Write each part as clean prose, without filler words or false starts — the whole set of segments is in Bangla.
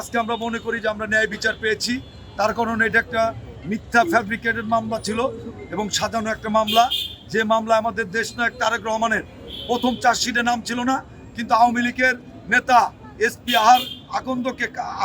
আজকে আমরা মনে করি যে আমরা ন্যায় বিচার পেয়েছি। তার কারণ এটা একটা মিথ্যা ফ্যাব্রিকেটেড মামলা ছিল এবং সাজানো একটা মামলা, যে মামলা আমাদের দেশনায়ক তারেক রহমানের প্রথম চার্জশিটে নাম ছিল না, কিন্তু আওয়ামী লীগের নেতা এসপি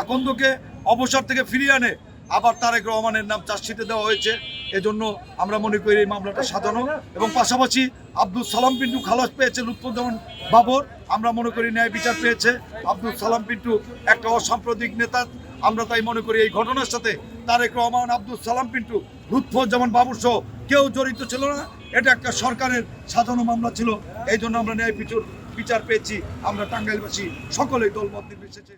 আকন্দকে অবসর থেকে ফিরিয়ে আনে আবার তারেক রহমানের নাম চার্জশিটে দেওয়া হয়েছে। এজন্য আমরা মনে করি এই মামলাটা সাজানো, এবং পাশাপাশি আব্দুল সালাম পিন্টু খালাস পেয়েছে লুৎফুজ্জামান বাবর। আমরা মনে করি ন্যায় বিচার পেয়েছে। আব্দুল সালাম পিন্টু একটা অসাম্প্রদায়িক নেতা, আমরা তাই মনে করি এই ঘটনার সাথে তারেক রহমান, আব্দুল সালাম পিন্টু, লুৎফুজ্জামান বাবর সহ কেউ জড়িত ছিল না। এটা একটা সরকারের সাজানো মামলা ছিল। এই জন্য আমরা ন্যায় বিচার পেয়েছি। আমরা টাঙ্গাইলবাসী সকলেই দলমত নির্বিশেষে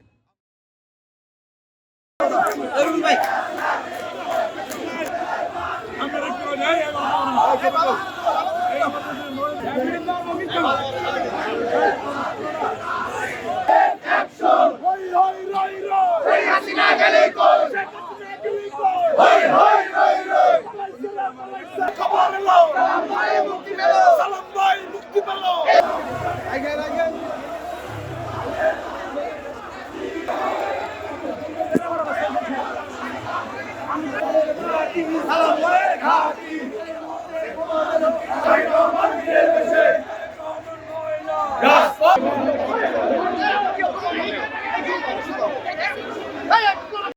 Hey,